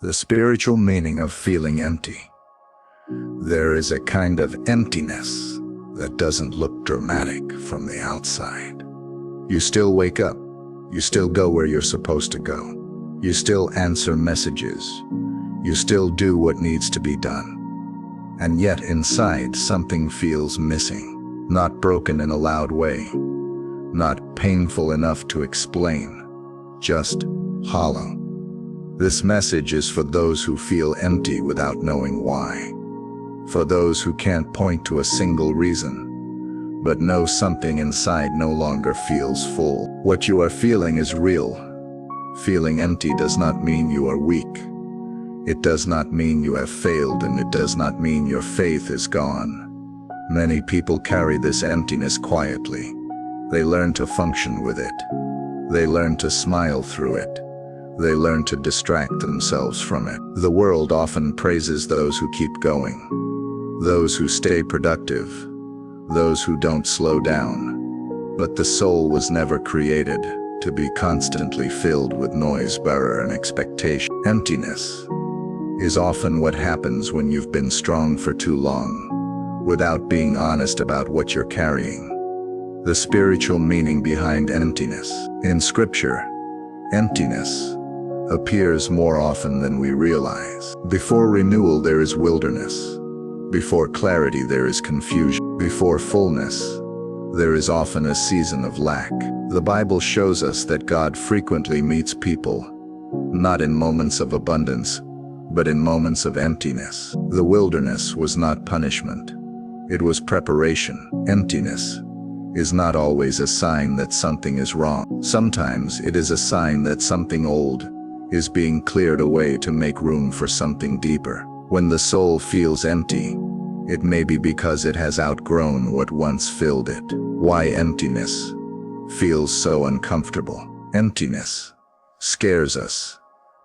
The spiritual meaning of feeling empty. There is a kind of emptiness that doesn't look dramatic from the outside. You still wake up. You still go where you're supposed to go. You still answer messages. You still do what needs to be done. And yet inside something feels missing. Not broken in a loud way. Not painful enough to explain. Just hollow. This message is for those who feel empty without knowing why. For those who can't point to a single reason, but know something inside no longer feels full. What you are feeling is real. Feeling empty does not mean you are weak. It does not mean you have failed, and it does not mean your faith is gone. Many people carry this emptiness quietly. They learn to function with it. They learn to smile through it. They learn to distract themselves from it. The world often praises those who keep going, those who stay productive, those who don't slow down. But the soul was never created to be constantly filled with noise, barrier, and expectation. Emptiness is often what happens when you've been strong for too long, without being honest about what you're carrying. The spiritual meaning behind emptiness. In Scripture, emptiness appears more often than we realize. Before renewal there is wilderness. Before clarity there is confusion. Before fullness there is often a season of lack. The Bible shows us that God frequently meets people, not in moments of abundance, but in moments of emptiness. The wilderness was not punishment. It was preparation. Emptiness is not always a sign that something is wrong. Sometimes it is a sign that something old is being cleared away to make room for something deeper. When the soul feels empty, it may be because it has outgrown what once filled it. Why emptiness feels so uncomfortable? Emptiness scares us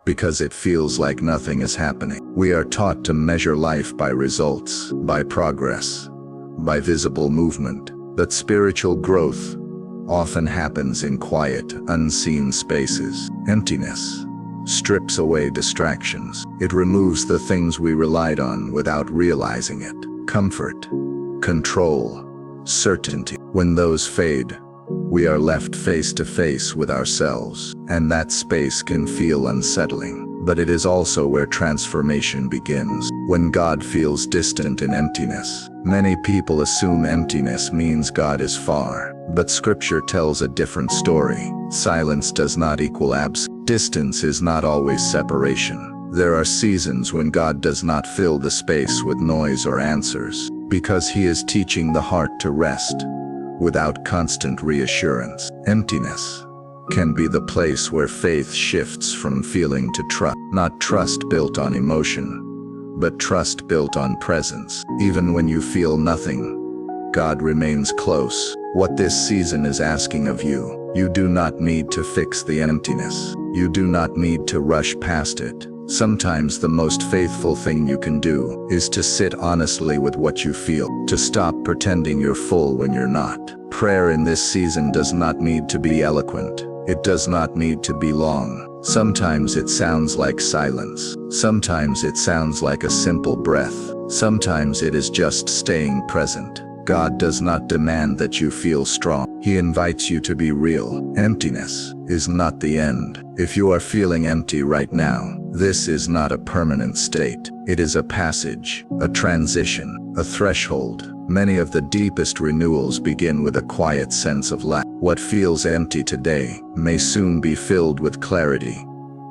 because it feels like nothing is happening. We are taught to measure life by results, by progress, by visible movement. But spiritual growth often happens in quiet, unseen spaces. Emptiness strips away distractions. It removes the things we relied on without realizing it. Comfort, control, certainty. When those fade, we are left face to face with ourselves, and that space can feel unsettling. But it is also where transformation begins. When God feels distant in emptiness, many people assume emptiness means God is far. But Scripture tells a different story. Silence does not equal absence. Distance is not always separation. There are seasons when God does not fill the space with noise or answers, because He is teaching the heart to rest without constant reassurance. Emptiness can be the place where faith shifts from feeling to trust. Not trust built on emotion, but trust built on presence. Even when you feel nothing, God remains close. What this season is asking of you, you do not need to fix the emptiness. You do not need to rush past it. Sometimes the most faithful thing you can do is to sit honestly with what you feel, to stop pretending you're full when you're not. Prayer in this season does not need to be eloquent. It does not need to be long. Sometimes it sounds like silence. Sometimes it sounds like a simple breath. Sometimes it is just staying present. God does not demand that you feel strong. He invites you to be real. Emptiness is not the end. If you are feeling empty right now, this is not a permanent state. It is a passage, a transition, a threshold. Many of the deepest renewals begin with a quiet sense of lack. What feels empty today may soon be filled with clarity,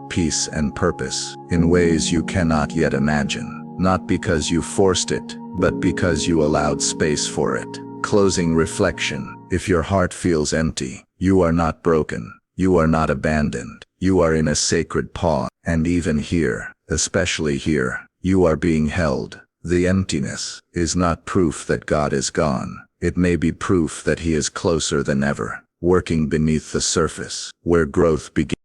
peace, and purpose in ways you cannot yet imagine. Not because you forced it, but because you allowed space for it. Closing reflection. If your heart feels empty, you are not broken. You are not abandoned. You are in a sacred pause. And even here, especially here, you are being held. The emptiness is not proof that God is gone. It may be proof that He is closer than ever, working beneath the surface, where growth begins.